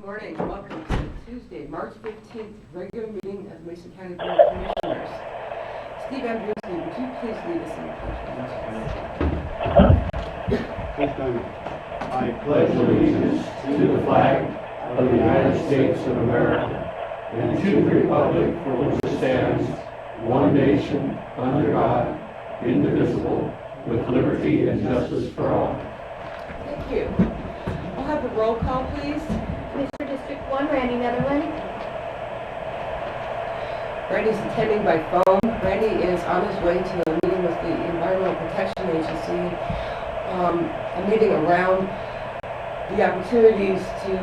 Morning. Welcome to Tuesday, March 15th, regular meeting of the Mason County Board of Commissioners. Steve Andrewski, would you please lead us in the pledge of allegiance? I pledge allegiance to the flag of the United States of America and to the republic for which it stands, one nation, under God, indivisible, with liberty and justice for all. Thank you. We'll have a roll call, please. Commissioner District 1, Randy Netherland. Randy's attending by phone. Randy is on his way to a meeting with the Environmental Protection Agency, a meeting around the opportunities to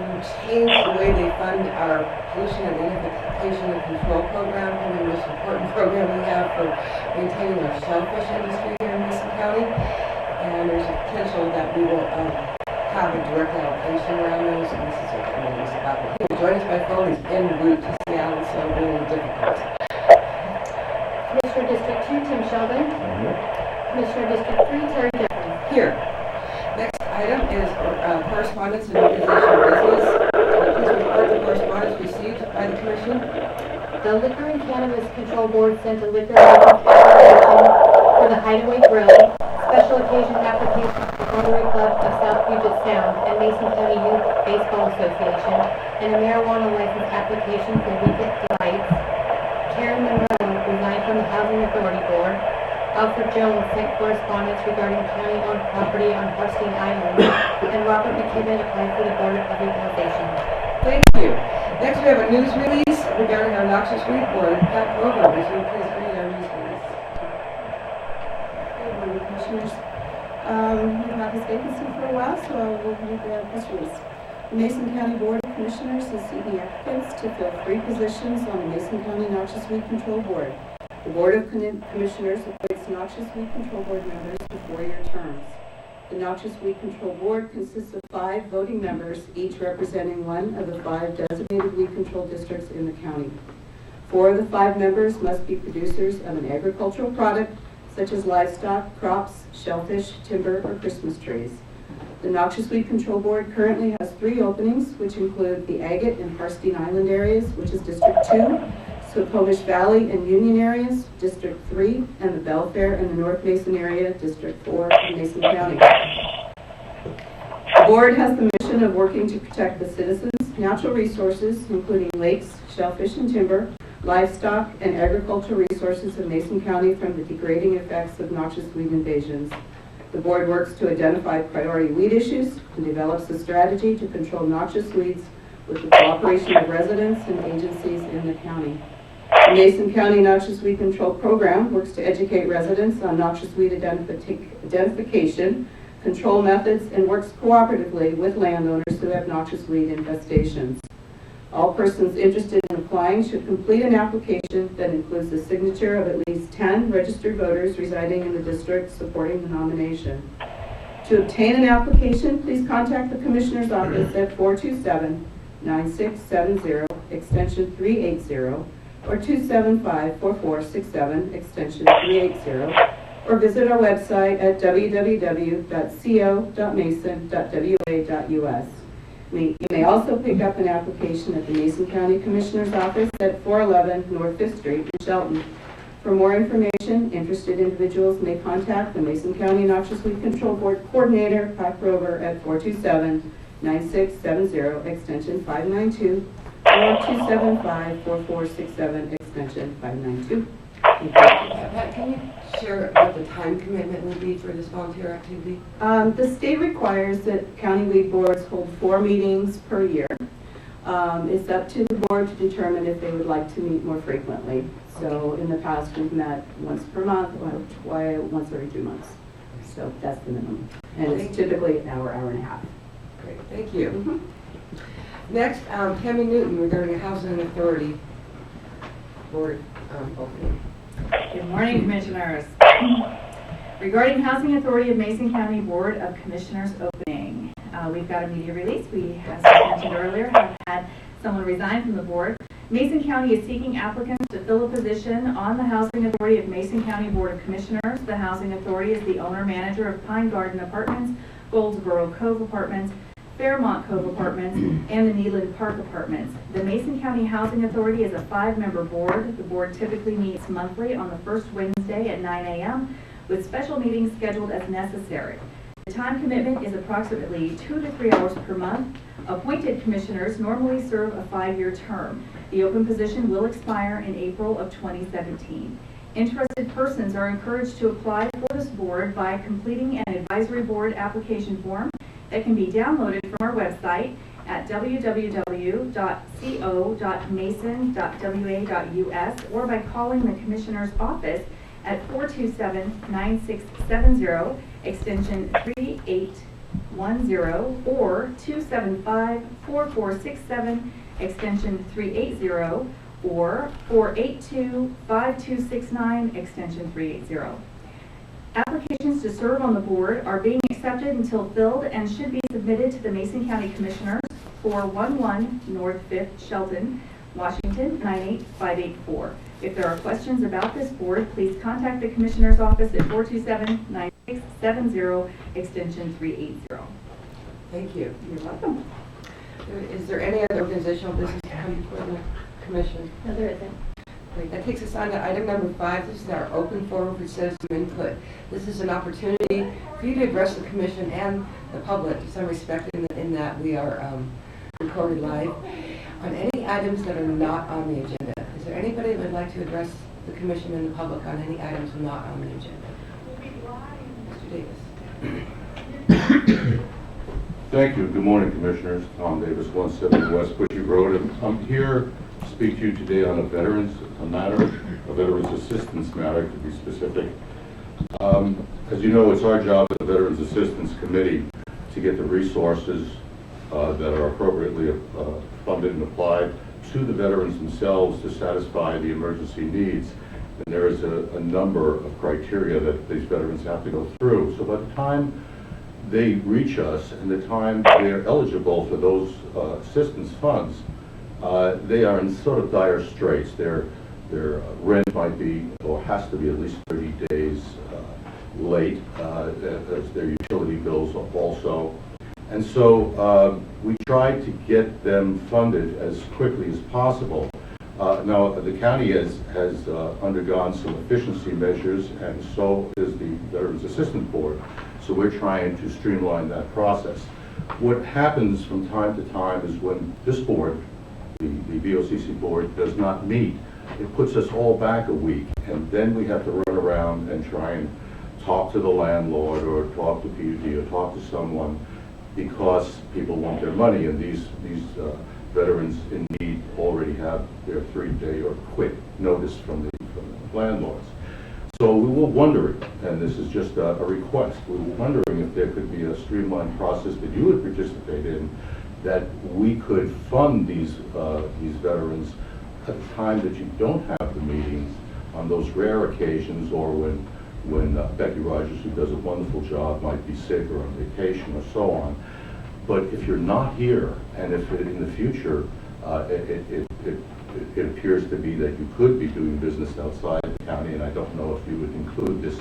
change the way they fund our pollution identification and control program, probably the most important program we have for maintaining our shellfish industry here in Mason County. And there's a potential that we will have a direct allocation around those, and this is what the meeting is about. But he will join us by phone. He's en route to Seattle, so it's a little difficult. Commissioner District 2, Tim Sheldon. Commissioner District 3, Terry Jeffries. Here. Next item is correspondence and organizational business. Please report the correspondence received by the Commission. The Liquor and Cannabis Control Board sent a liquor license application for the Hideaway Grill, special occasion application for Rotary Club of South Puget Sound and Mason County Youth Baseball Association, and a marijuana license application for Weekend Delights. Karen Monroe resigned from the Housing Authority Board. Alfred Jones sent correspondence regarding county-owned property on Harstein Island, and Robert McKibben applied for the Board of Equalization. Thank you. Next, we have a news release regarding our noxious weed board. Pat Grover, would you please read our news release? Good morning, Commissioners. We've had this vacancy for a while, so I will read the press release. The Mason County Board of Commissioners is seeking applicants to fill 3 positions on the Mason County Noxious Weed Control Board. The Board of Commissioners appoints Noxious Weed Control Board members to 4-year terms. The Noxious Weed Control Board consists of 5 voting members, each representing one of the 5 designated weed control districts in the county. 4 of the 5 members must be producers of an agricultural product, such as livestock, crops, shellfish, timber, or Christmas trees. The Noxious Weed Control Board currently has 3 openings, which include the Agate and Harstein Island areas, which is District 2, Squamish Valley and Union areas, District 3, and the Belfair and the North Mason area, District 4, in Mason County. The board has the mission of working to protect the citizens' natural resources, including lakes, shellfish and timber, livestock, and agricultural resources of Mason County from the degrading effects of noxious weed invasions. The board works to identify priority weed issues and develops a strategy to control noxious weeds with the cooperation of residents and agencies in the county. The Mason County Noxious Weed Control Program works to educate residents on noxious weed identification, control methods, and works cooperatively with landowners who have noxious weed infestations. All persons interested in applying should complete an application that includes the signature of at least 10 registered voters residing in the district supporting the nomination. To obtain an application, please contact the Commissioner's office at 427-9670, extension 380, or 275-4467, extension 380, or visit our website at www.co.mason.wa.us. You may also pick up an application at the Mason County Commissioner's office at 411 North 5th Street in Shelton. For more information, interested individuals may contact the Mason County Noxious Weed Control Board Coordinator, Pat Grover, at 427-9670, extension 592, or 275-4467, extension 592. Thank you. Pat, can you share what the time commitment will be for this volunteer activity? The state requires that county weed boards hold 4 meetings per year. It's up to the board to determine if they would like to meet more frequently. So in the past, we've met once per month or once every 2 months. So that's the minimum. And it's typically an hour, hour and a half. Great, thank you. Next, Tammy Newton regarding a housing authority board opening. Good morning, Commissioners. Regarding Housing Authority of Mason County Board of Commissioners opening, we've got a media release. We, as I mentioned earlier, have had someone resign from the board. Mason County is seeking applicants to fill a position on the Housing Authority of Mason County Board of Commissioners. The Housing Authority is the owner-manager of Pine Garden Apartments, Goldsboro Cove Apartments, Fairmont Cove Apartments, and the Neeland Park Apartments. The Mason County Housing Authority is a 5-member board. The board typically meets monthly on the first Wednesday at 9 a.m. with special meetings scheduled as necessary. The time commitment is approximately 2 to 3 hours per month. Appointed commissioners normally serve a 5-year term. The open position will expire in April of 2017. Interested persons are encouraged to apply for this board by completing an advisory board application form that can be downloaded from our website at www.co.mason.wa.us or by calling the Commissioner's office at 427-9670, extension 3810, or 275-4467, extension 380, or 482-5269, extension 380. Applications to serve on the board are being accepted until filled and should be submitted to the Mason County Commissioners, 411 North 5th, Shelton, Washington, 98584. If there are questions about this board, please contact the Commissioner's office at 427-9670, extension 380. Thank you. You're welcome. Is there any other organizational business to come before the commission? No, there isn't. Great. That takes us on to item number 5. This is our open forum for citizen input. This is an opportunity for you to address the commission and the public to some respect in that we are recorded live on any items that are not on the agenda. Is there anybody that would like to address the commission and the public on any items not on the agenda? Mr. Davis. Thank you. Good morning, Commissioners. Tom Davis, 170 West Bushy Road. And I'm here to speak to you today on a veterans assistance matter, to be specific. As you know, it's our job as the Veterans Assistance Committee to get the resources that are appropriately funded and applied to the veterans themselves to satisfy the emergency needs. And there is a number of criteria that these veterans have to go through. So by the time they reach us and the time they're eligible for those assistance funds, they are in sort of dire straits. Their rent might be, or has to be, at least 30 days late, as their utility bills also. And so we tried to get them funded as quickly as possible. Now, the county has undergone some efficiency measures, and so is the Veterans Assistance Board. So we're trying to streamline that process. What happens from time to time is when this board, the VOCC board, does not meet, it puts us all back a week, and then we have to run around and try and talk to the landlord or talk to PUD or talk to someone, because people want their money, and these veterans in need already have their 3-day or quick notice from the landlords. So we were wondering, and this is just a request, we were wondering if there could be a streamlined process that you would participate in, that we could fund these veterans at the time that you don't have the meetings, on those rare occasions, or when Becky Rogers, who does a wonderful job, might be sick or on vacation or so on. But if you're not here, and if in the future it appears to be that you could be doing business outside the county, and I don't know if you would include this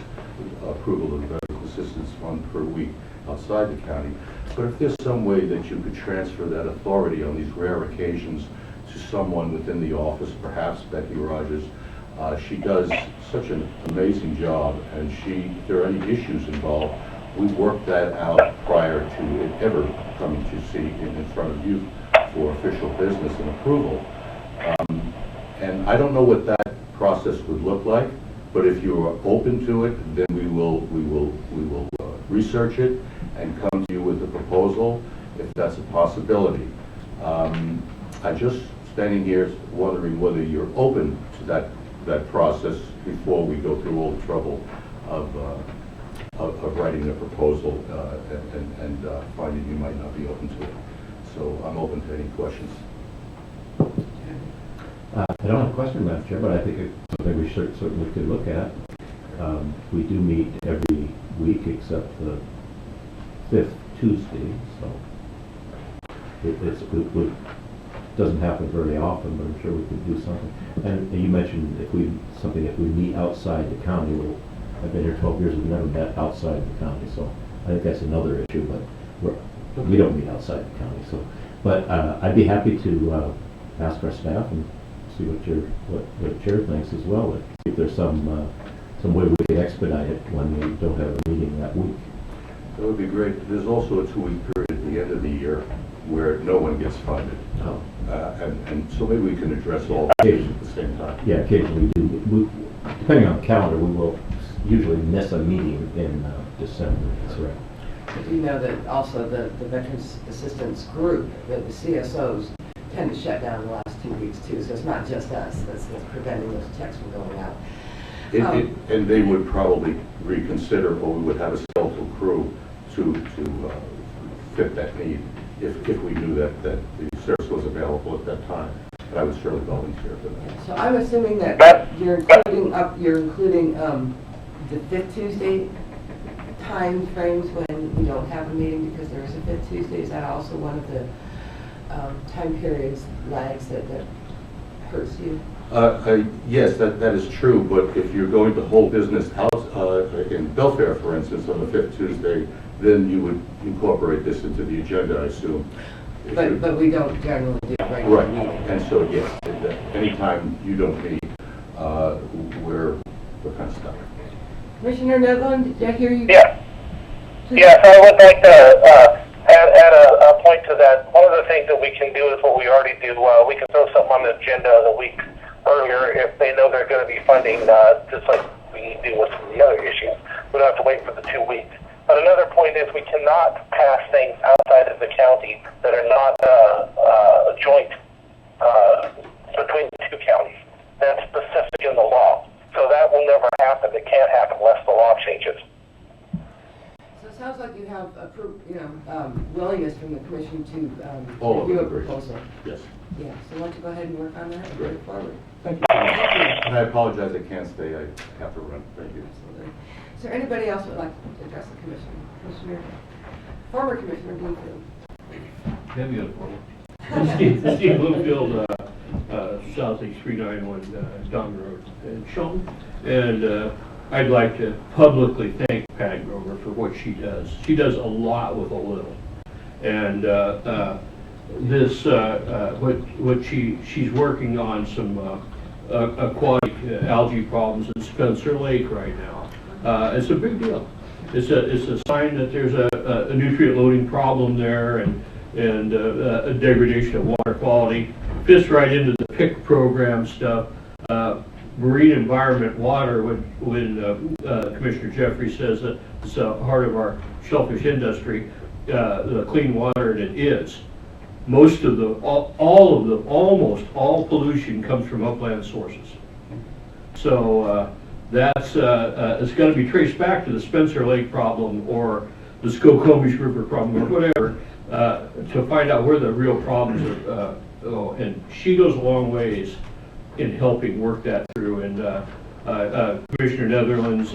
approval of the Veterans Assistance Fund per week outside the county, but if there's some way that you could transfer that authority on these rare occasions to someone within the office, perhaps Becky Rogers. She does such an amazing job, and if there are any issues involved, we work that out prior to it ever coming to see in front of you for official business and approval. And I don't know what that process would look like, but if you are open to it, then we will research it and come to you with a proposal if that's a possibility. I just standing here wondering whether you're open to that process before we go through all the trouble of writing a proposal and finding you might not be open to it. So I'm open to any questions. I don't have a question, Madam Chair, but I think it's something we certainly could look at. We do meet every week except the 5th Tuesday, so it doesn't happen very often, but I'm sure we could do something. And you mentioned if we meet outside the county. Well, I've been here 12 years, we've never met outside the county, so I think that's another issue, but We don't meet outside the county, so, but I'd be happy to ask our staff and see what the chair thinks as well, and see if there's some way we could expedite it when we don't have a meeting that week. That would be great. There's also a 2-week period at the end of the year where no one gets funded. Oh. And so maybe we can address all Occasionally. at the same time. Yeah, occasionally depending on the calendar, we will usually miss a meeting in December, that's right. But you know that also the Veterans Assistance Group, the CSOs, tend to shut down the last 2 weeks too, so it's not just us that's preventing those checks from going out. And they would probably reconsider, or we would have a skeletal crew to fit that need if we knew that the service was available at that time. But I would certainly volunteer for that. So I'm assuming that you're including the fifth Tuesday time frames when we don't have a meeting because there is a fifth Tuesday. Is that also one of the time periods lags that hurts you? Yes, that is true, but if you're going to hold business out in Belfair, for instance, on the fifth Tuesday, then you would incorporate this into the agenda, I assume. But we don't generally do a regular Right, meeting. and so, yes, anytime you don't meet, we're kind of stuck. Commissioner Netherland, did I hear you? Yeah. Please. Yes, I would like to add a point to that. One of the things that we can do is what we already do. We can throw something on the agenda a week earlier if they know they're going to be funding, just like we do with some of the other issues. We don't have to wait for the 2 weeks. But another point is we cannot pass things outside of the county that are not joint between the two counties. That's specific in the law. So that will never happen. It can't happen unless the law changes. So it sounds like you have willingness from the commission to All of review a them agree. proposal. Yes. Yeah, so why don't you go ahead and work on that and bring it forward. Thank you. And I apologize, I can't stay, I have to run. Thank you. Absolutely. Is there anybody else who would like to address the commission? Former Commissioner Bloomfield. Have you got a formal? Steve Bloomfield, Southeast 391 Don Road in Shelton. And I'd like to publicly thank Pat Grover for what she does. She does a lot with a little. And she's working on some aquatic algae problems in Spencer Lake right now. It's a big deal. It's a sign that there's a nutrient loading problem there and a degradation of water quality. Fits right into the PIC program stuff. Marine environment water, when Commissioner Jeffrey says that it's a heart of our shellfish industry, the clean water, and it is. Most of almost all pollution comes from upland sources. So that's it's going to be traced back to the Spencer Lake problem or the Skokomish River problem or whatever to find out where the real problems are. And she goes a long ways in helping work that through. And Commissioner Netherland's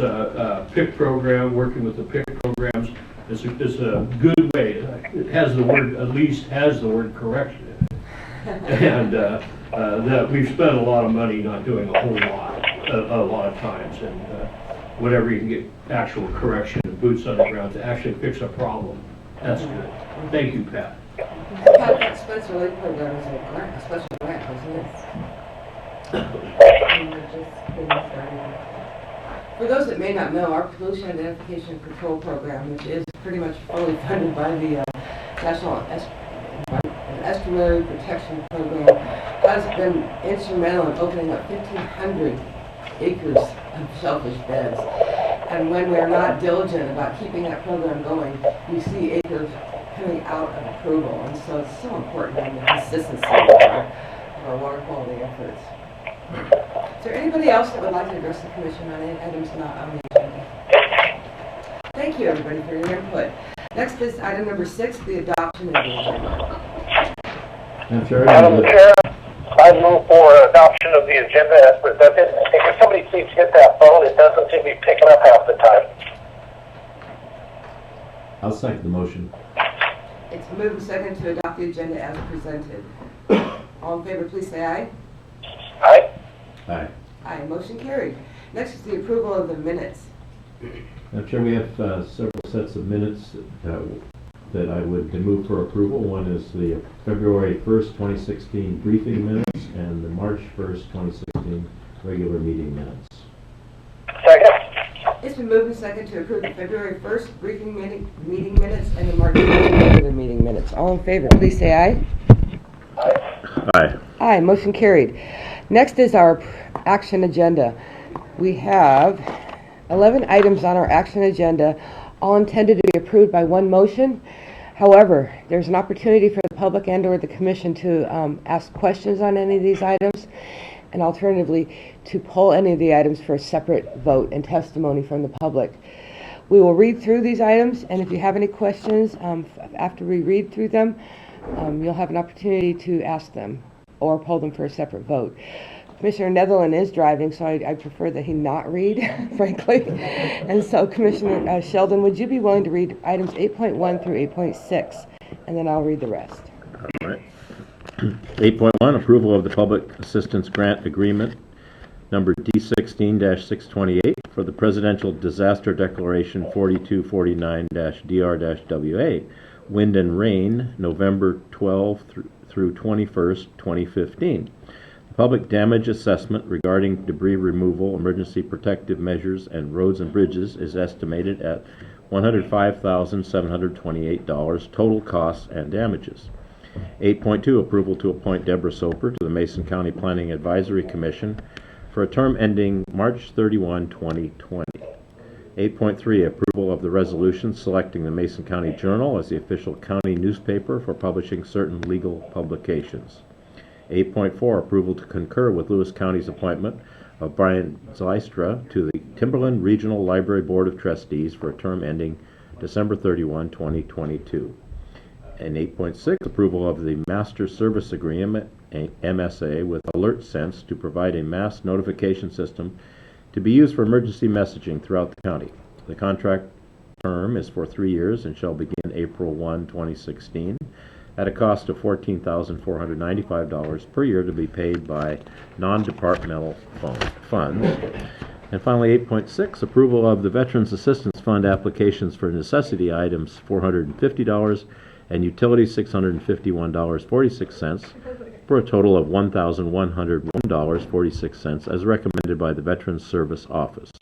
PIC program, working with the PIC programs, is a good way. It has the word, at least has the word correction in it. And that we've spent a lot of money not doing a whole lot of times. And whatever you can get actual correction and boots on the ground to actually fix a problem, that's good. Thank you, Pat. Pat, that Spencer Lake program is a special grant, wasn't it? For those that may not know, our pollution identification and control program, which is pretty much fully funded by the National Estuary Protection Program, has been instrumental in opening up 1,500 acres of shellfish beds. And when we're not diligent about keeping that program going, we see acres coming out of approval. And so it's so important in the consistency of our water quality efforts. Is there anybody else that would like to address the commission on any items not on the agenda? Thank you, everybody, for your input. Next is item number 6, the adoption of the agenda. I'm sure. Madam Chair, I move for adoption of the agenda as presented. If somebody please hit that phone, it doesn't seem to be picking up half the time. I'll second the motion. It's moved and seconded to adopt the agenda as presented. All in favor, please say aye. Aye. Aye. Aye, motion carried. Next is the approval of the minutes. I'm sure we have several sets of minutes that I would move for approval. One is the February 1st, 2016 briefing minutes and the March 1st, 2016 regular meeting minutes. Second. It's been moved and seconded to approve the February 1st briefing meeting minutes and the March 1st regular meeting minutes. All in favor, please say aye. Aye. Aye, motion carried. Next is our action agenda. We have 11 items on our action agenda, all intended to be approved by one motion. However, there's an opportunity for the public and/or the commission to ask questions on any of these items, and alternatively, to pull any of the items for a separate vote and testimony from the public. We will read through these items, and if you have any questions after we read through them, you'll have an opportunity to ask them or pull them for a separate vote. Commissioner Netherland is driving, so I prefer that he not read, frankly. And so, Commissioner Sheldon, would you be willing to read items 8.1 through 8.6, and then I'll read the rest. All right. 8.1, approval of the Public Assistance Grant Agreement, number D16-628, for the Presidential Disaster Declaration 4249-DR-WA, Wind and Rain, November 12 through 21st, 2015. The public damage assessment regarding debris removal, emergency protective measures, and roads and bridges is estimated at $105,728, total costs and damages. 8.2, approval to appoint Deborah Soper to the Mason County Planning Advisory Commission for a term ending March 31, 2020. 8.3, approval of the resolution selecting the Mason County Journal as the official county newspaper for publishing certain legal publications. 8.4, approval to concur with Lewis County's appointment of Brian Zylstra to the Timberland Regional Library Board of Trustees for a term ending December 31, 2022. And 8.6, approval of the Master Service Agreement, MSA, with AlertSense to provide a mass notification system to be used for emergency messaging throughout the county. The contract term is for 3 years and shall begin April 1, 2016, at a cost of $14,495 per year to be paid by non-departmental funds. And finally, 8.6, approval of the Veterans Assistance Fund applications for necessity items $450 and utilities $651.46 for a total of $1,101.46 as recommended by the Veterans Service Office.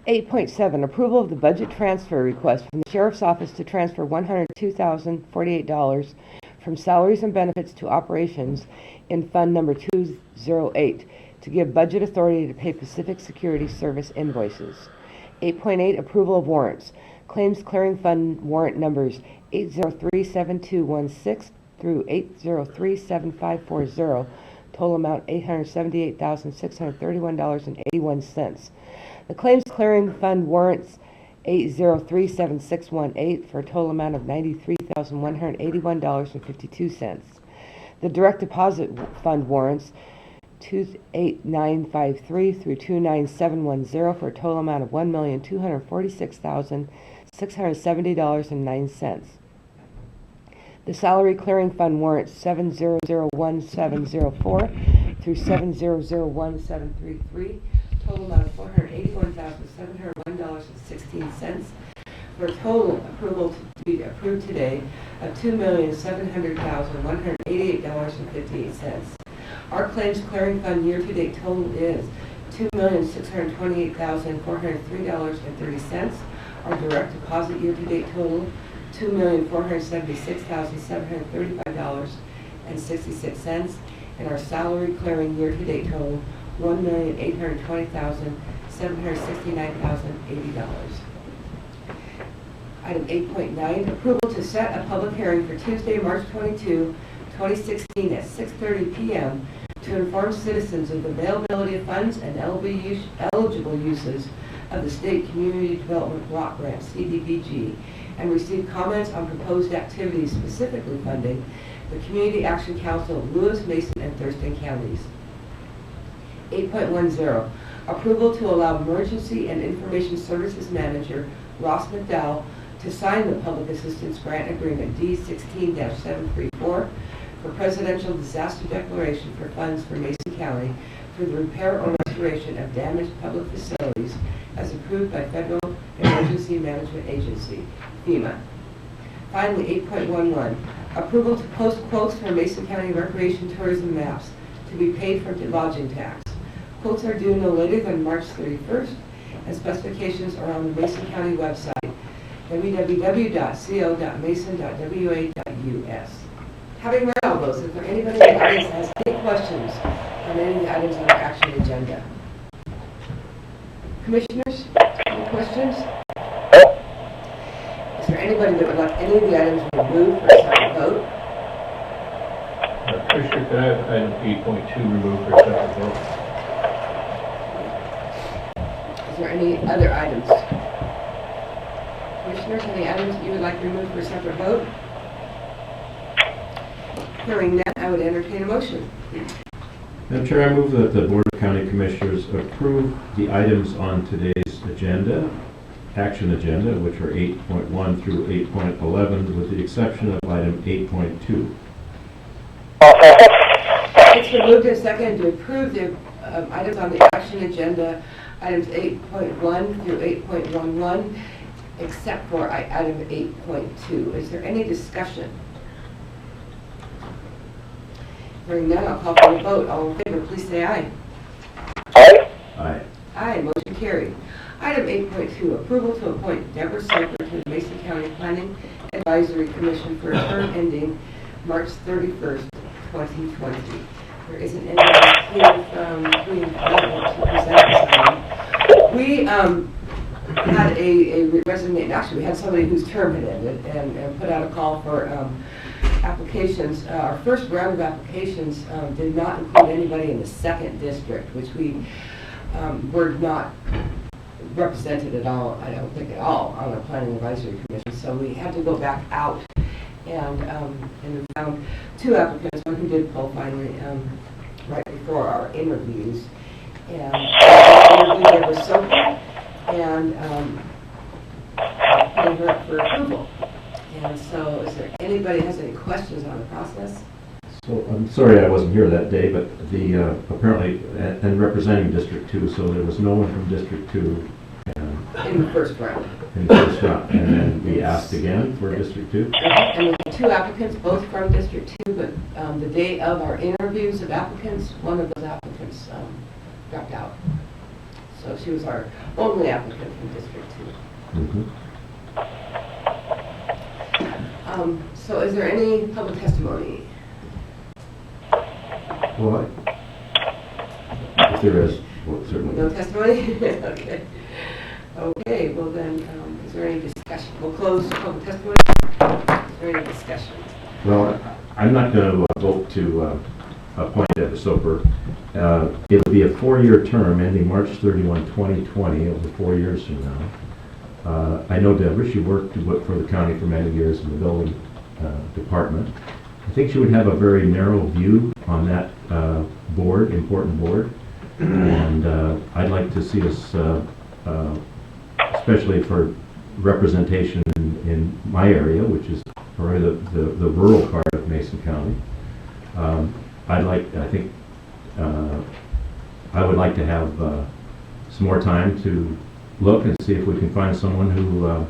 8.7, approval of the budget transfer request from the Sheriff's Office to transfer $102,048 from salaries and benefits to operations in Fund Number 208 to give budget authority to pay Pacific Security Service invoices. 8.8, approval of warrants. Claims Clearing Fund warrant numbers 8037216 through 8037540, total amount $878,631.81. The Claims Clearing Fund warrants 8037618 for a total amount of $93,181.52. The Direct Deposit Fund warrants 28953 through 29710 for a total amount of $1,246,670.09. The Salary Clearing Fund warrants 7001704 through 7001733, total amount of $481,701.16, for a total approval to be approved today of $2,700,188.58. Our Claims Clearing Fund year-to-date total is $2,628,403.30. Our direct deposit year-to-date total, $2,476,735.66, and our salary clearing year-to-date total, $1,820,769.80. Item 8.9, approval to set a public hearing for Tuesday, March 22, 2016 at 6:30 p.m. to inform citizens of the availability of funds and eligible uses of the State Community Development Block Grant, CDBG, and receive comments on proposed activities specifically funding the Community Action Council of Lewis, Mason, and Thurston counties. 8.10, approval to allow Emergency and Information Services Manager Ross McDowell to sign the Public Assistance Grant Agreement D16-734 for Presidential Disaster Declaration for funds for Mason County for the repair or restoration of damaged public facilities as approved by Federal Emergency Management Agency, FEMA. Finally, 8.11, approval to post quotes for Mason County recreation tourism maps to be paid from lodging tax. Quotes are due no later than March 31st, and specifications are on the Mason County website, www.co.mason.wa.us. Having read all those, is there anybody in the audience that has any questions on any of the items on our action agenda? Commissioners, any questions? Is there anybody that would like any of the items removed for a separate vote? Commissioner, could I have item 8.2 removed for a separate vote? Is there any other items? Commissioners, any items that you would like removed for a separate vote? Hearing none, I would entertain a motion. Madam Chair, I move that the Board of County Commissioners approve the items on today's agenda, action agenda, which are 8.1 through 8.11, with the exception of item 8.2. It's been moved and seconded to approve the items on the action agenda, items 8.1 through 8.11, except for item 8.2. Is there any discussion? Hearing none, I'll call for a vote. All in favor, please say aye. Aye. Aye. Aye, motion carried. Item 8.2, approval to appoint Deborah Soper to the Mason County Planning Advisory Commission for a term ending March 31st, 2020. There isn't anyone here from Green Department to present this item. We had a resignation, actually we had somebody whose term had ended and put out a call for applications. Our first round of applications did not include anybody in the second district, which we were not represented at all, I don't think at all, on the Planning Advisory Commission. So we had to go back out and we found two applicants, one who did pull finally right before our interviews. And they were Soper and putting her up for approval. And so is there anybody has any questions on the process? So I'm sorry I wasn't here that day, but the apparently, and representing District 2, so there was no one from District 2 In the first round. in the first round. And then we asked again for District 2. And we had two applicants, both from District 2, but the day of our interviews of applicants, one of those applicants dropped out. So she was our only applicant from District 2. Mhm. So is there any public testimony? Well, if there is, well, certainly. No testimony? Okay. Okay, well then, is there any discussion? We'll close public testimony. Is there any discussion? Well, I'm not going to vote to appoint Deborah Soper. It will be a 4-year term ending March 31, 2020, over 4 years from now. I know Deborah. She worked for the county for many years in the building department. I think she would have a very narrow view on that board, important board. And I'd like to see us, especially for representation in my area, which is probably the rural part of Mason County. I would like to have some more time to look and see if we can find someone who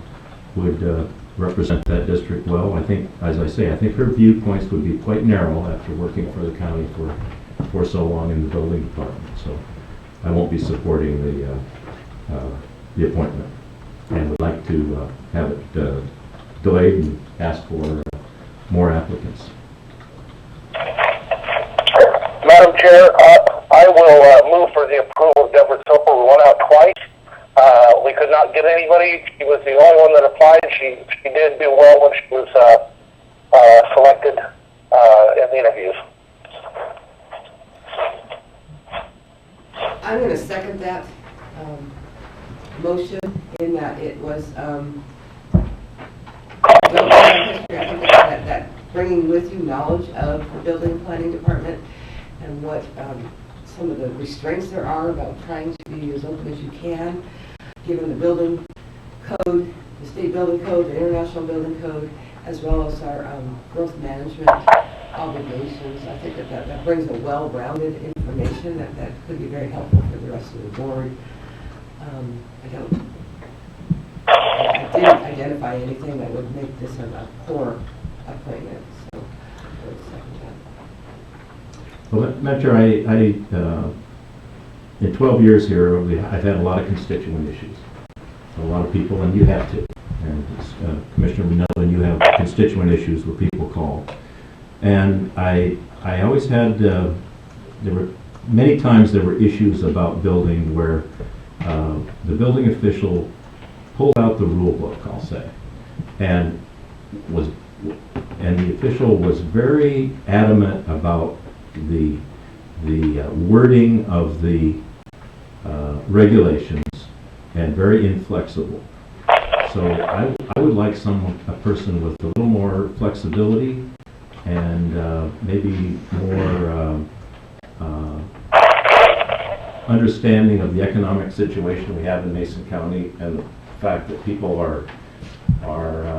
would represent that district well. I think, as I say, I think her viewpoints would be quite narrow after working for the county for so long in the building department. So I won't be supporting the appointment, and would like to have it delayed and ask for more applicants. Madam Chair, I will move for the approval of Deborah Soper. We went out twice. We could not get anybody. She was the only one that applied. She did do well when she was selected in the interviews. I'm going to second that motion in that it was built on history. I think that bringing with you knowledge of the building and planning department and what some of the restraints there are about trying to be as open as you can, given the building code, the state building code, the international building code, as well as our growth management obligations. I think that brings a well-rounded information that could be very helpful for the rest of the board. I didn't identify anything that would make this a poor appointment, so I would second that. Well, Madam Chair, in 12 years here, I've had a lot of constituent issues. A lot of people, and you have too. And Commissioner Manila, you have constituent issues where people call. And I always had, there were many times there were issues about building where the building official pulled out the rule book, I'll say, and the official was very adamant about the wording of the regulations and very inflexible. So I would like a person with a little more flexibility and maybe more understanding of the economic situation we have in Mason County and the fact that people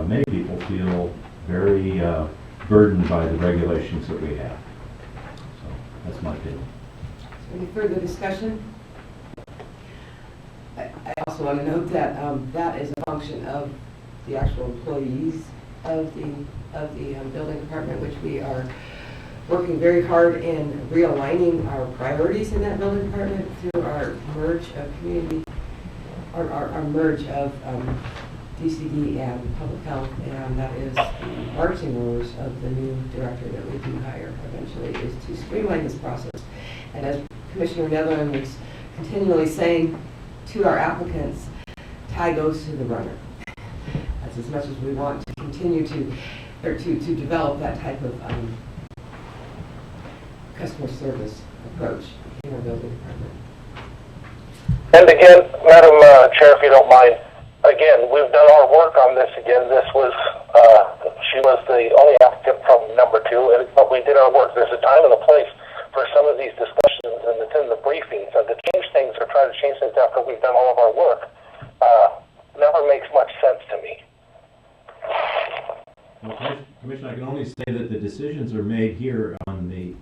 many people feel very burdened by the regulations that we have. So that's my opinion. Any further discussion? I also want to note that that is a function of the actual employees of the building department, which we are working very hard in realigning our priorities in that building department through our merge of community, our merge of DCD and public health, and that is the marching orders of the new director that we do hire eventually, is to streamline this process. And as Commissioner Netherland was continually saying to our applicants, tie goes to the runner. That's as much as we want to continue to develop that type of customer service approach in our building department. And again, Madam Chair, if you don't mind, again, we've done our work on this again. This was, she was the only applicant from number 2, but we did our work. There's a time and a place for some of these discussions, and it's in the briefings. So to change things or try to change things after we've done all of our work never makes much sense to me. Well, Commissioner, I can only say that the decisions are made here on the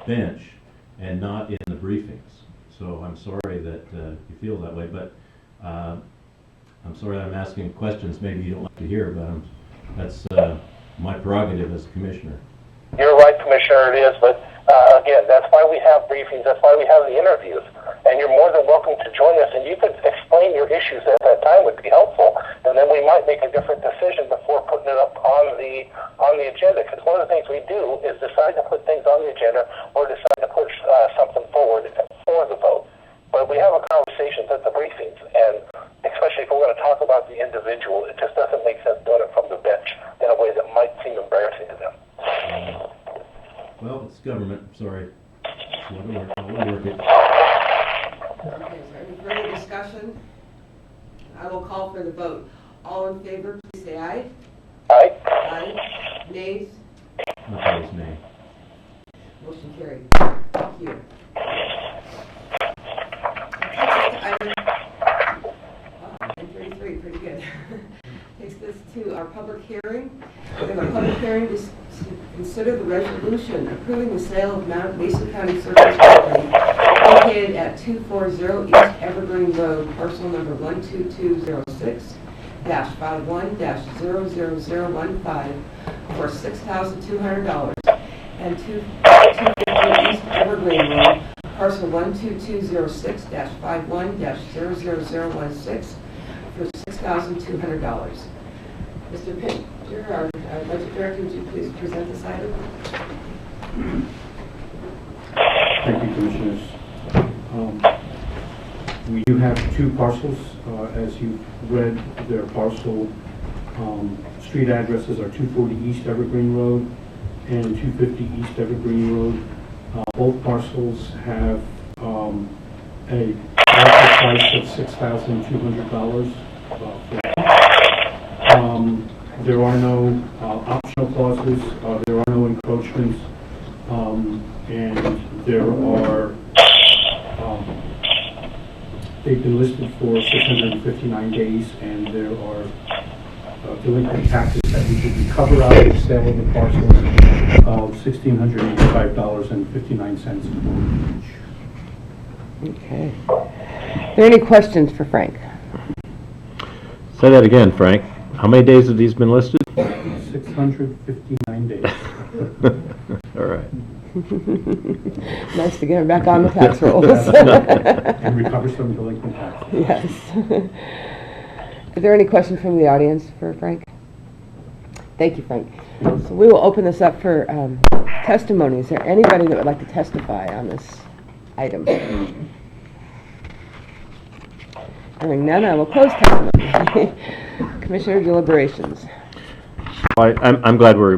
bench and not in the briefings. So I'm sorry that you feel that way, but I'm sorry that I'm asking questions maybe you don't like to hear, but that's my prerogative as commissioner. You're right, Commissioner, it is, but again, that's why we have briefings, that's why we have the interviews, and you're more than welcome to join us, and you could explain your issues at that time would be helpful, and then we might make a different decision before putting it up on the agenda, because one of the things we do is decide to put things on the agenda or decide to push something forward for the vote. But we have a conversation at the briefings, and especially if we're going to talk about the individual, it just doesn't make sense doing it from the bench in a way that might seem embarrassing to them. Well, it's government, sorry. We'll work it. Okay, is there any further discussion? I will call for the vote. All in favor, please say aye. Aye? Aye. Nays? Opposed, nay. Motion carried. Thank you. Item 933, pretty good. Takes this to our public hearing. We have a public hearing to consider the resolution approving the sale of Mason County Surface Property located at 240 East Evergreen Road, parcel number 12206-51-00015 for $6,200, and 250 East Evergreen Road, parcel 12206-51-00016 for $6,200. Mr. Pinter, our budget director, would you please present this item? Thank you, Commissioners. We do have 2 parcels. As you've read, their parcel street addresses are 240 East Evergreen Road and 250 East Evergreen Road. Both parcels have a market price of $6,200. There are no optional clauses, there are no encroachments, and there are, they've been listed for 659 days, and there are delinquent taxes that we could recover out of the sale of the parcels of $1,685.59 each. Okay. Are there any questions for Frank? Say that again, Frank. How many days have these been listed? 659 days. All right. Nice to get him back on the tax rolls. And recover some delinquent taxes. Yes. Is there any questions from the audience for Frank? Thank you, Frank. So we will open this up for testimony. Is there anybody that would like to testify on this item? Hearing none, I will close testimony. Commissioner deliberations. I'm glad we're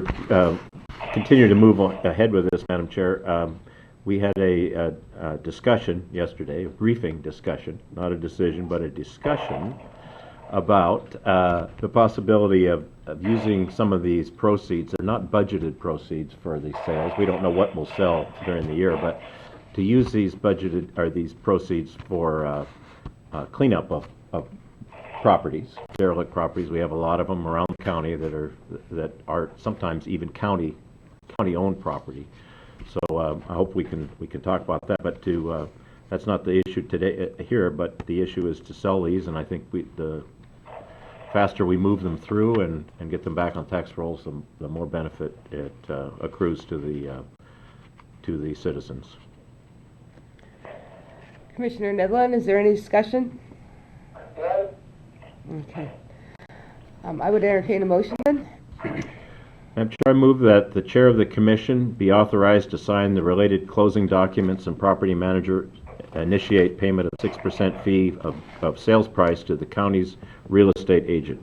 continuing to move ahead with this, Madam Chair. We had a discussion yesterday, a briefing discussion, not a decision, but a discussion about the possibility of using some of these proceeds. They're not budgeted proceeds for these sales. We don't know what will sell during the year, but to use these budgeted or these proceeds for cleanup of properties, derelict properties. We have a lot of them around the county that are sometimes even county-owned property. So I hope we can talk about that. But that's not the issue today here. But the issue is to sell these, and I think the faster we move them through and get them back on tax rolls, the more benefit it accrues to the citizens. Commissioner Nedlund, is there any discussion? Okay. I would entertain a motion then. Madam Chair, I move that the chair of the commission be authorized to sign the related closing documents and property manager initiate payment of 6% fee of sales price to the county's real estate agent.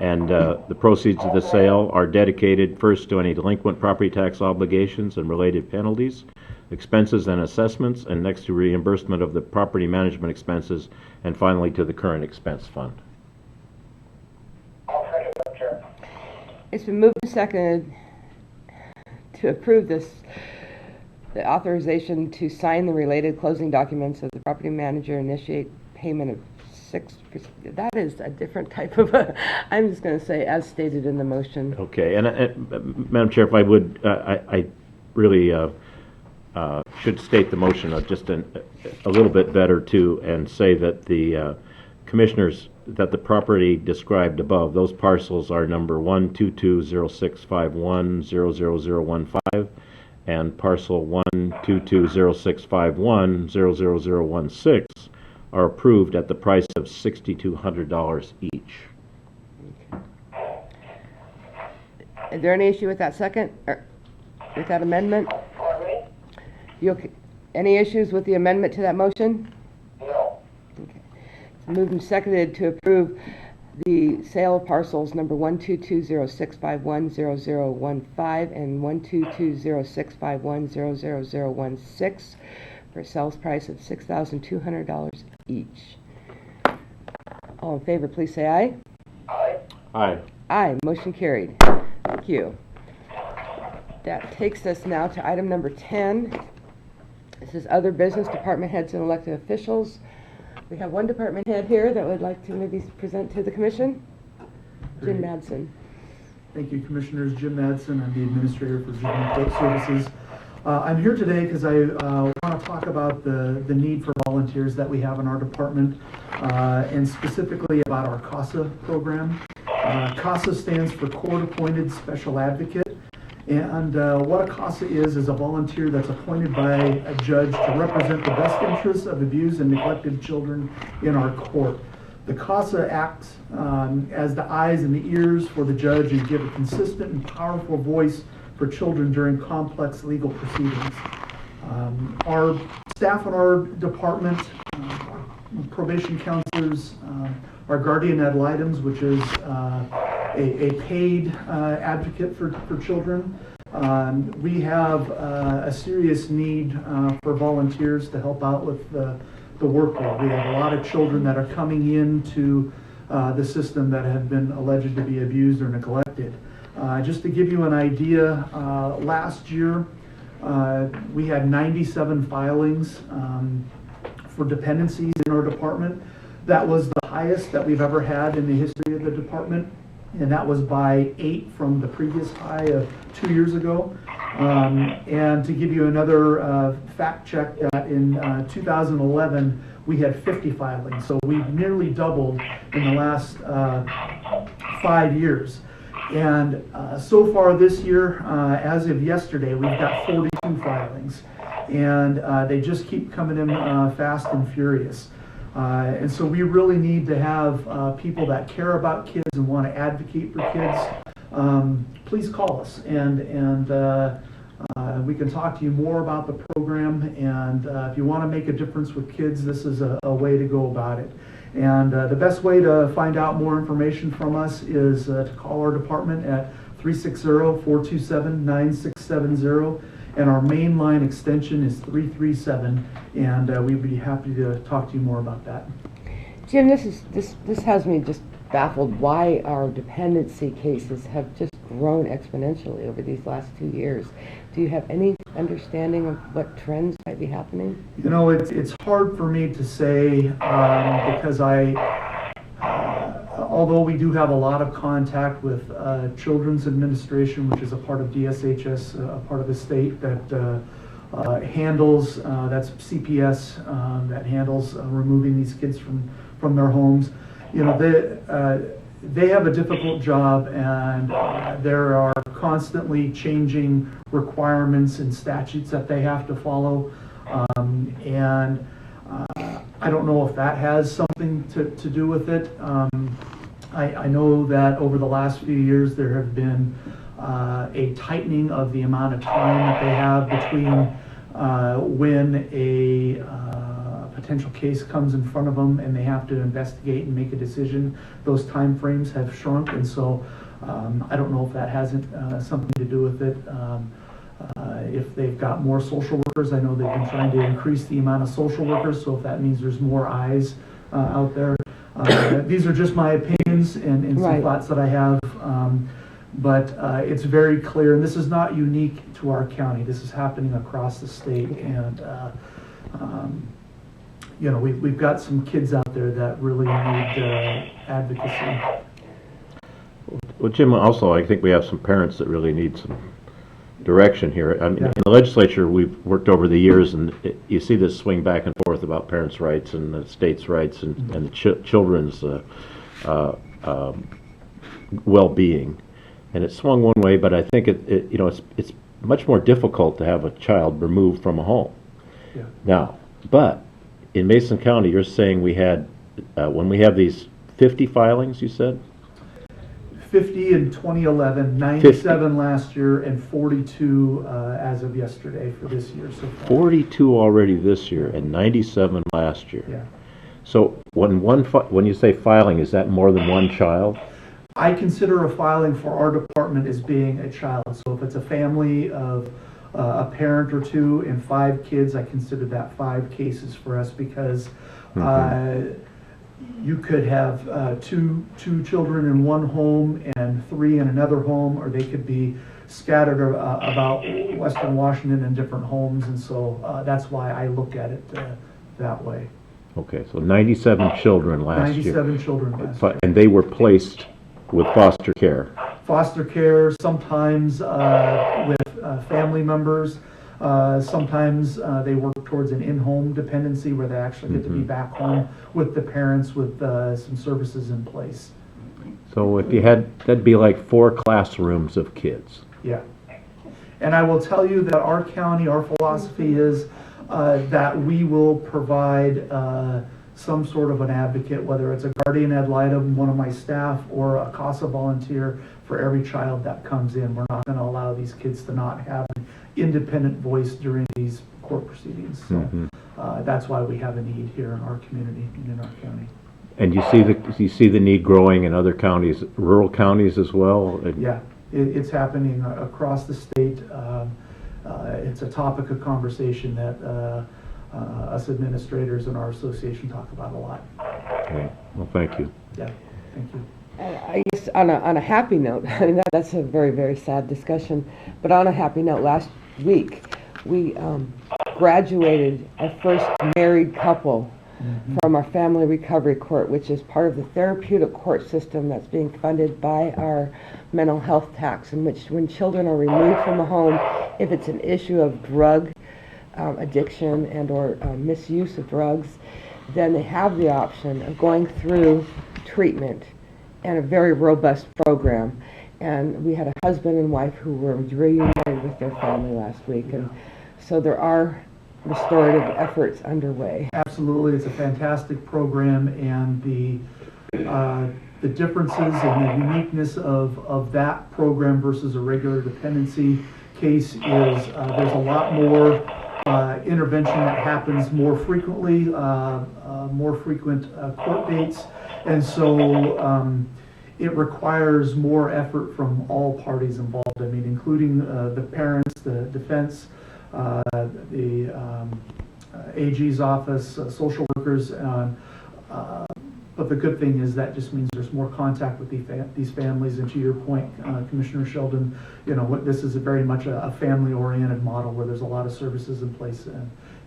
And the proceeds of the sale are dedicated first to any delinquent property tax obligations and related penalties, expenses and assessments, and next to reimbursement of the property management expenses, and finally to the current expense fund. It's been moved and seconded to approve the authorization to sign the related closing documents of the property manager initiate payment of 6%. That is a different type of I'm just going to say as stated in the motion. Okay, and Madam Chair, if I would, I really should state the motion just a little bit better too, and say that the commissioners, that the property described above, those parcels are number 1220651000015 and parcel 1220651000016 are approved at the price of $6,200 each. Is there any issue with that second, or with that amendment? You okay? Any issues with the amendment to that motion? No. Okay. It's moved and seconded to approve the sale of parcels number 12206510015 and 1220651000016 for a sales price of $6,200 each. All in favor, please say aye. Aye. Aye. Aye, motion carried. Thank you. That takes us now to item number 10. This is other business, department heads and elected officials. We have one department head here that would like to maybe present to the commission. Jim Madsen. Thank you, Commissioners. Jim Madsen. I'm the Administrator for Juvenile Court Services. I'm here today because I want to talk about the need for volunteers that we have in our department, and specifically about our CASA program. CASA stands for Court Appointed Special Advocate. And what a CASA is a volunteer that's appointed by a judge to represent the best interests of abused and neglected children in our court. The CASA acts as the eyes and the ears for the judge and give a consistent and powerful voice for children during complex legal proceedings. Our staff in our department, probation counselors, our guardian ad litems, which is a paid advocate for children. We have a serious need for volunteers to help out with the workload. We have a lot of children that are coming into the system that have been alleged to be abused or neglected. Just to give you an idea, last year we had 97 filings for dependencies in our department. That was the highest that we've ever had in the history of the department. and that was by 8 from the previous high of 2 years ago. And to give you another fact check, that in 2011, we had 50 filings. So we've nearly doubled in the last 5 years. And so far this year, as of yesterday, we've got 42 filings. And they just keep coming in fast and furious. And so we really need to have people that care about kids and want to advocate for kids. Please call us, and we can talk to you more about the program. And if you want to make a difference with kids, this is a way to go about it. And the best way to find out more information from us is to call our department at 360-427-9670. And our main line extension is 337, and we'd be happy to talk to you more about that. Jim, this has me just baffled why our dependency cases have just grown exponentially over these last 2 years. Do you have any understanding of what trends might be happening? You know, it's hard for me to say because although we do have a lot of contact with Children's Administration, which is a part of DSHS, a part of the state that handles, that's CPS, that handles removing these kids from their homes. You know, they have a difficult job, and there are constantly changing requirements and statutes that they have to follow. And I don't know if that has something to do with it. I know that over the last few years there have been a tightening of the amount of time that they have between when a potential case comes in front of them and they have to investigate and make a decision. Those time frames have shrunk, and so I don't know if that hasn't something to do with it. If they've got more social workers, I know they've been trying to increase the amount of social workers, so if that means there's more eyes out there. These are just my opinions and some Right. thoughts that I have, but it's very clear, and this is not unique to our county. This is happening across the state, and you know, we've got some kids out there that really need advocacy. Well, Jim, also, I think we have some parents that really need some direction here. I mean, in the legislature, we've worked over the years, and you see this swing back and forth about parents' rights and the states' rights and the children's well-being. And it swung one way, but I think you know, it's much more difficult to have a child removed from a home. Yeah. Now, but in Mason County, you're saying we had, when we have these 50 filings, you said? 50 in 2011, 97 last year, and 42 as of yesterday for this year so far. 42 already this year and 97 last year. Yeah. So when you say filing, is that more than one child? I consider a filing for our department as being a child. So if it's a family of a parent or two and 5 kids, I consider that 5 cases for us, because you could have two children in one home and 3 in another home, or they could be scattered about Western Washington in different homes, and so that's why I look at it that way. Okay, so 97 children last year. 97 children last year. And they were placed with foster care. Foster care, sometimes with family members. Sometimes they work towards an in-home dependency where they actually get to be back home with the parents with some services in place. So if you had, that'd be like 4 classrooms of kids. Yeah. And I will tell you that our county, our philosophy is that we will provide some sort of an advocate, whether it's a guardian ad litem, one of my staff, or a CASA volunteer for every child that comes in. We're not going to allow these kids to not have an independent voice during these court proceedings. So that's why we have a need here in our community and in our county. And you see the need growing in other counties, rural counties as well? Yeah, it's happening across the state. It's a topic of conversation that us administrators in our association talk about a lot. Okay. Well, thank you. Yeah, thank you. I guess on a happy note, I mean, that's a very, very sad discussion, but on a happy note, last week we graduated our first married couple from our Family Recovery Court, which is part of the therapeutic court system that's being funded by our mental health tax, in which when children are removed from the home, if it's an issue of drug addiction and or misuse of drugs, then they have the option of going through treatment and a very robust program. And we had a husband and wife who were reunited with their family last week, and so there are restorative efforts underway. Absolutely, it's a fantastic program, and the differences and the uniqueness of that program versus a regular dependency case is there's a lot more intervention that happens more frequently, more frequent court dates, and so it requires more effort from all parties involved. I mean, including the parents, the defense, the AG's office, social workers. But the good thing is that just means there's more contact with these families. And to your point, Commissioner Sheldon, this is very much a family-oriented model where there's a lot of services in place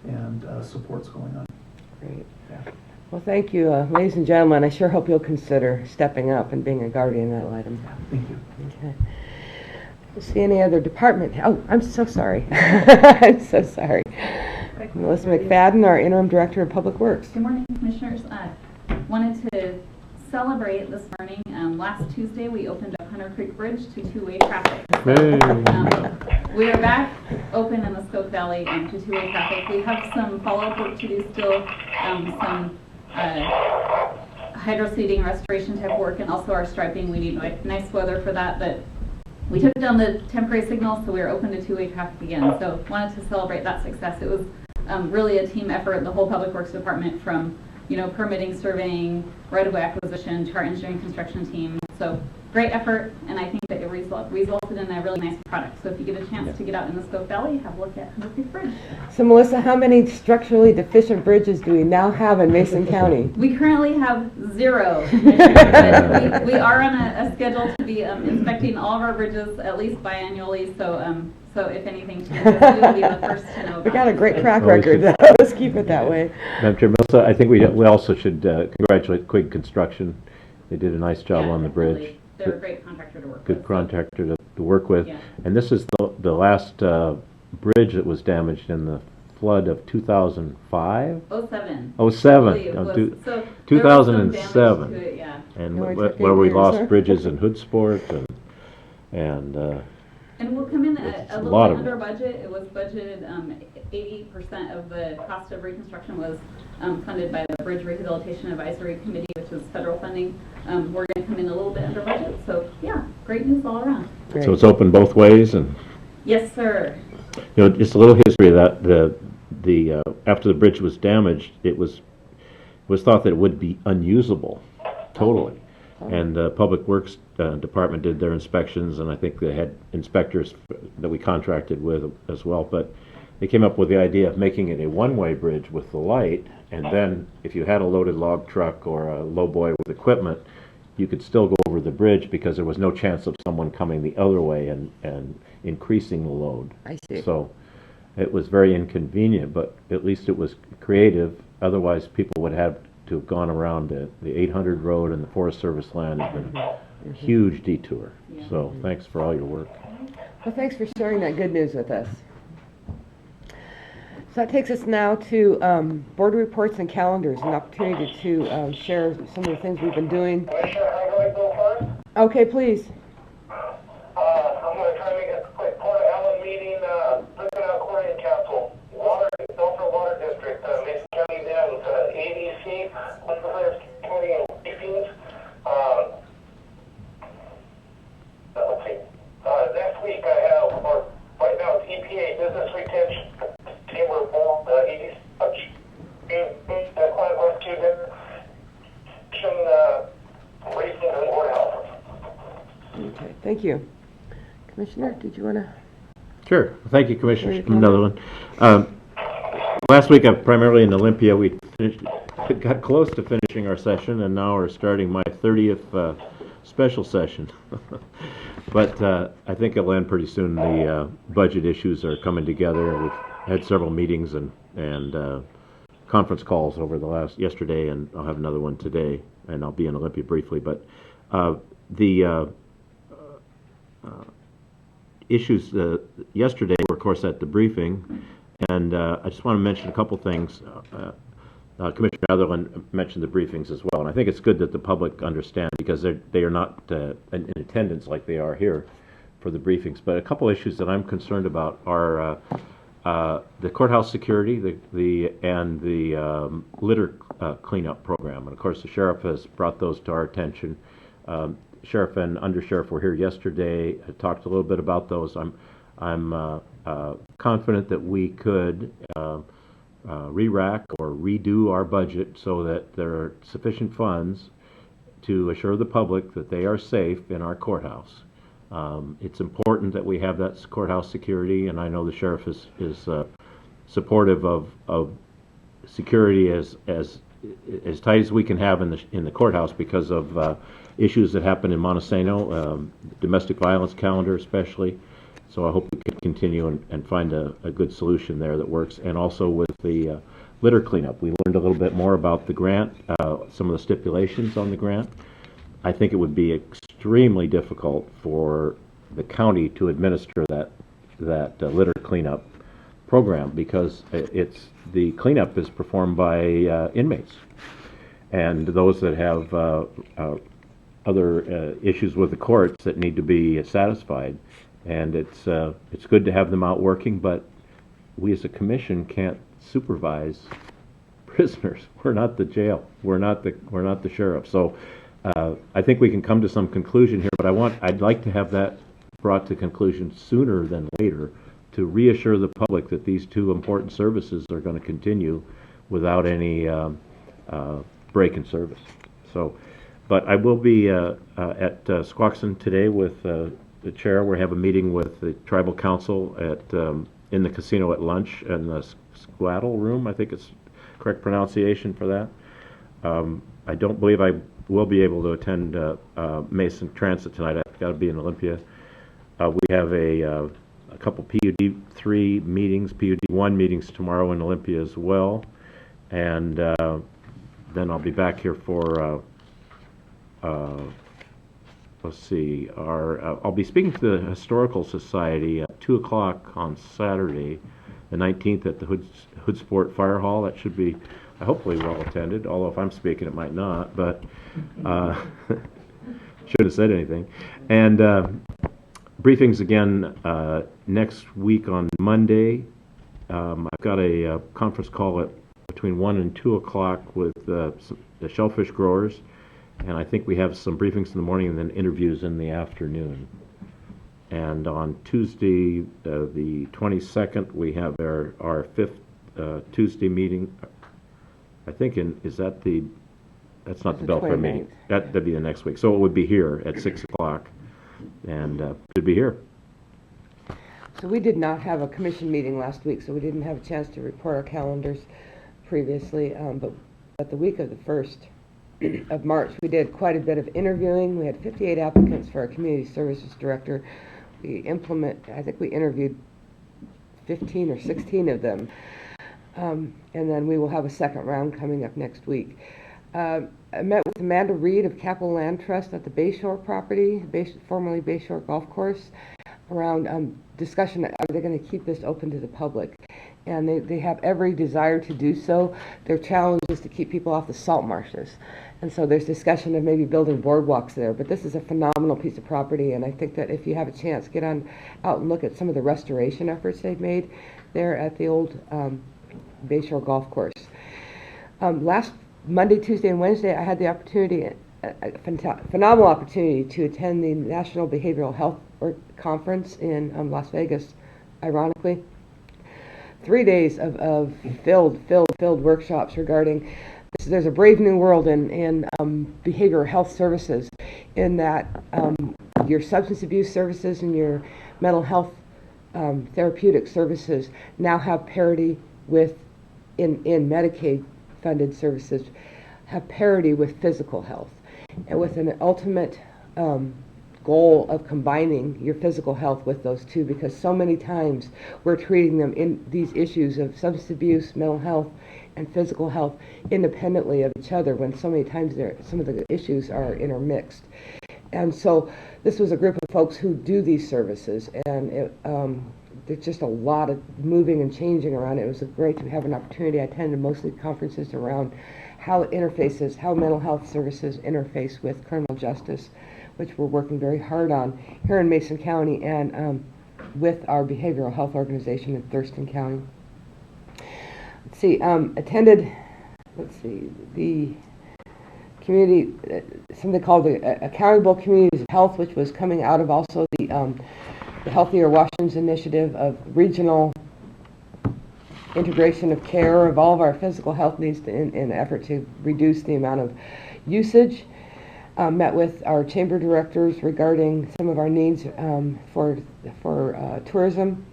and supports going on. Great. Well, thank you, ladies and gentlemen. I sure hope you'll consider stepping up and being a guardian ad litem. Thank you. Okay. See any other department? Oh, I'm so sorry. I'm so sorry. Melissa McFadden, our interim director of Public Works. Good morning, Commissioners. Wanted to celebrate this morning. Last Tuesday, we opened up Hunter Creek Bridge to two-way traffic. We are back open in the Skoke Valley to two-way traffic. We have some follow-up work to do still, some hydro seeding, restoration type work, and also our striping. We need nice weather for that, but we took down the temporary signal, so we are open to two-way traffic again. So wanted to celebrate that success. It was really a team effort, the whole Public Works Department, from permitting, surveying, right-of-way acquisition to our engineering construction team. So great effort, and I think that it resulted in a really nice product. So if you get a chance to get out in the Skoke Valley, have a look at Hunter Creek Bridge. So Melissa, how many structurally deficient bridges do we now have in Mason County? We currently have 0. But we are on a schedule to be inspecting all of our bridges at least biannually. So if anything changes, we will be the first to know about We got a great it. track record. Let's keep it that way. Madam Chair, Melissa, I think we also should congratulate Quig Construction. They did a nice job Yeah, on the definitely. bridge. They're a great contractor to work with. Good contractor to work with. Yeah. And this is the last bridge that was damaged in the flood of 2005? 07. Oh, 07. I believe it Oh, was. two- So there was some 2007. damage to it, yeah. And Yeah, we where took we 8 years, lost huh? bridges in Hoodsport and And we'll come in It's a a little lot bit of under it. budget. It was budgeted, 80% of the cost of reconstruction was funded by the Bridge Rehabilitation Advisory Committee, which is federal funding. We're going to come in a little bit under budget, so yeah, great news all around. Great. so it's open both ways. And Yes, sir. just a little history of that. The after the bridge was damaged, it was thought that it would be unusable totally. And the Public Works Department did their inspections, and I think they had inspectors that we contracted with as well. But they came up with the idea of making it a one-way bridge with the light, and then if you had a loaded log truck or a lowboy with equipment, you could still go over the bridge because there was no chance of someone coming the other way and increasing the load. I see. So it was very inconvenient, but at least it was creative. Otherwise, people would have to have gone around the 800 road and the Forest Service land. It's been a huge detour. Yeah. So thanks for all your work. Well, thanks for sharing that good news with us. So that takes us now to board reports and calendars, an opportunity to share some of the things we've been doing. Commissioner, how do I go first? Okay, please. I'm going to try to make it quick. Port Allen meeting, Lookout Aquarium Council, Sulphur Water District, Mason County Dams, ADC, Legislators Committee and briefings. Let's see. Next week I have, or right now it's EPA Business Retention Chamber of Board, EDC, Climate Rescue Dinner, Racing and Board of Health. Okay, thank you. Commissioner, did you want to? Sure. Thank you, Commissioner. Very good. Another one. Last week, primarily in Olympia, we got close to finishing our session, and now we're starting my 30th special session. But I think it'll end pretty soon. The budget issues are coming together. We've had several meetings and conference calls over yesterday, and I'll have another one today, and I'll be in Olympia briefly. But the issues yesterday were, of course, at the briefing, and I just want to mention a couple things. Commissioner Netherland mentioned the briefings as well, and I think it's good that the public understand, because they are not in attendance like they are here for the briefings. But a couple issues that I'm concerned about are the courthouse security, and the litter cleanup program. And of course, the sheriff has brought those to our attention. Sheriff and undersheriff were here yesterday. I talked a little bit about those. I'm confident that we could re-rack or redo our budget so that there are sufficient funds to assure the public that they are safe in our courthouse. It's important that we have that courthouse security, and I know the sheriff is supportive of security as tight as we can have in the courthouse because of issues that happen in Montesano, domestic violence calendar especially. So I hope we can continue and find a good solution there that works. And also with the litter cleanup, we learned a little bit more about the grant, some of the stipulations on the grant. I think it would be extremely difficult for the county to administer that litter cleanup program, because the cleanup is performed by inmates and those that have other issues with the courts that need to be satisfied. And it's good to have them out working, but we as a commission can't supervise prisoners. We're not the jail. We're not the sheriff. So I think we can come to some conclusion here, but I'd like to have that brought to conclusion sooner than later, to reassure the public that these two important services are going to continue without any break in service. So, but I will be at Squaxin today with the chair. We have a meeting with the tribal council in the casino at lunch in the Squattle room. I think it's correct pronunciation for that. I don't believe I will be able to attend Mason Transit tonight. I've got to be in Olympia. We have a couple PUD 3 meetings, PUD 1 meetings tomorrow in Olympia as well, and then I'll be back here for let's see, I'll be speaking to the Historical Society at 2 o'clock on Saturday, the 19th, at the Hoodsport Fire Hall. That should be hopefully well attended, although if I'm speaking it might not, but shouldn't have said anything. And briefings again next week on Monday. I've got a conference call at between 1 and 2 o'clock with the shellfish growers, and I think we have some briefings in the morning and then interviews in the afternoon. And on Tuesday, the 22nd, we have our 5th Tuesday meeting. I think that's not the Belfair meeting. That'd be the next week. So it would be here at 6 o'clock, and could be here. So we did not have a commission meeting last week, so we didn't have a chance to report our calendars previously, but the week of the 1st of March, we did quite a bit of interviewing. We had 58 applicants for our community services director. I think we interviewed 15 or 16 of them. And then we will have a second round coming up next week. I met with Amanda Reed of Capital Land Trust at the Bayshore property, formerly Bayshore Golf Course, around discussion, are they going to keep this open to the public? And they have every desire to do so. Their challenge is to keep people off the salt marshes. And so there's discussion of maybe building boardwalks there. But this is a phenomenal piece of property, and I think that if you have a chance, get out and look at some of the restoration efforts they've made there at the old Bayshore Golf Course. Last Monday, Tuesday, and Wednesday, I had the opportunity, a phenomenal opportunity, to attend the National Behavioral Health Conference in Las Vegas, ironically. 3 days of filled workshops regarding there's a brave new world in behavioral health services, in that your substance abuse services and your mental health therapeutic services now have parity with, in Medicaid funded services, have parity with physical health, and with an ultimate goal of combining your physical health with those two, because so many times we're treating them in these issues of substance abuse, mental health, and physical health independently of each other, when so many times some of the issues are intermixed. And so this was a group of folks who do these services, and there's just a lot of moving and changing around. It was great to have an opportunity. I attended mostly conferences around how it interfaces, how mental health services interface with criminal justice, which we're working very hard on here in Mason County and with our behavioral health organization in Thurston County. Let's see, the community, something called the Accountable Communities of Health, which was coming out of also the Healthier Washington's initiative of regional integration of care of all of our physical health needs in an effort to reduce the amount of usage. Met with our chamber directors regarding some of our needs for tourism,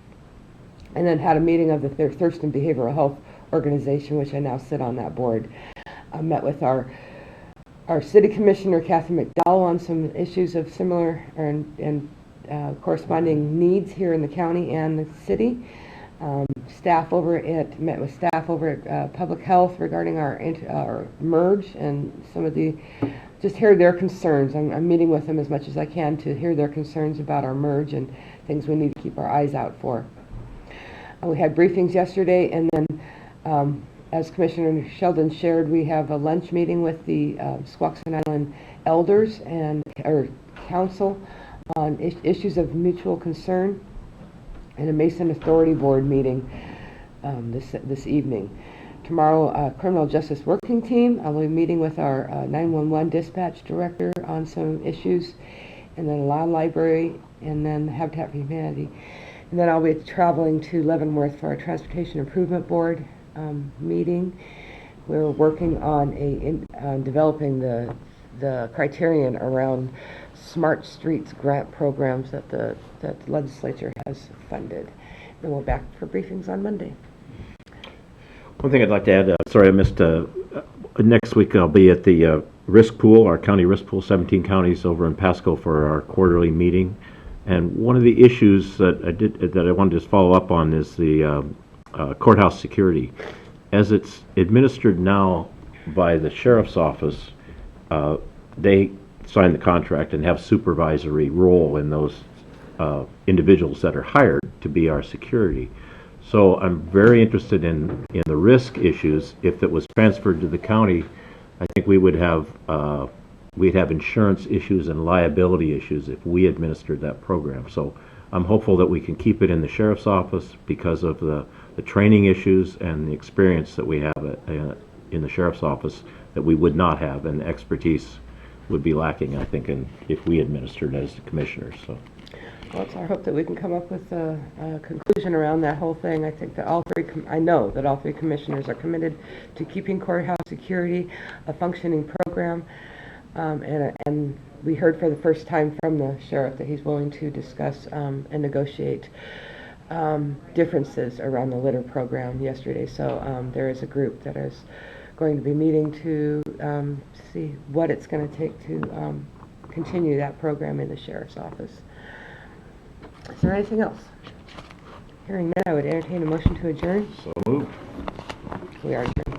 and then had a meeting of the Thurston Behavioral Health Organization, which I now sit on that board. Met with our city commissioner, Kathy McDowell, on some issues of similar and corresponding needs here in the county and the city. Met with staff over at Public Health regarding our merge and some of just hear their concerns. I'm meeting with them as much as I can to hear their concerns about our merge and things we need to keep our eyes out for. We had briefings yesterday, and then as Commissioner Sheldon shared, we have a lunch meeting with the Squaxin Island elders and council on issues of mutual concern, and a Mason Authority Board meeting this evening. Tomorrow, Criminal Justice Working Team. I'll be meeting with our 911 dispatch director on some issues, and then Law Library, and then Habitat for Humanity. And then I'll be traveling to Leavenworth for our Transportation Improvement Board meeting. We're working on developing the criterion around Smart Streets grant programs that the legislature has funded. And we're back for briefings on Monday. One thing I'd like to add, sorry I missed, next week I'll be at the risk pool, our county risk pool, 17 counties over in Pasco for our quarterly meeting. And one of the issues that I wanted to just follow up on is the courthouse security. As it's administered now by the sheriff's office, they sign the contract and have supervisory role in those individuals that are hired to be our security. So I'm very interested in the risk issues. If it was transferred to the county, I think we would have we'd have insurance issues and liability issues if we administered that program. So I'm hopeful that we can keep it in the sheriff's office because of the training issues and the experience that we have in the sheriff's office that we would not have, and expertise would be lacking, I think, if we administered as the commissioners. So. Well, it's our hope that we can come up with a conclusion around that whole thing. I think that I know that all three commissioners are committed to keeping courthouse security a functioning program, and we heard for the first time from the sheriff that he's willing to discuss and negotiate differences around the litter program yesterday. So there is a group that is going to be meeting to see what it's going to take to continue that program in the sheriff's office. Is there anything else? Hearing none, I would entertain a motion to adjourn. So moved. We are adjourned.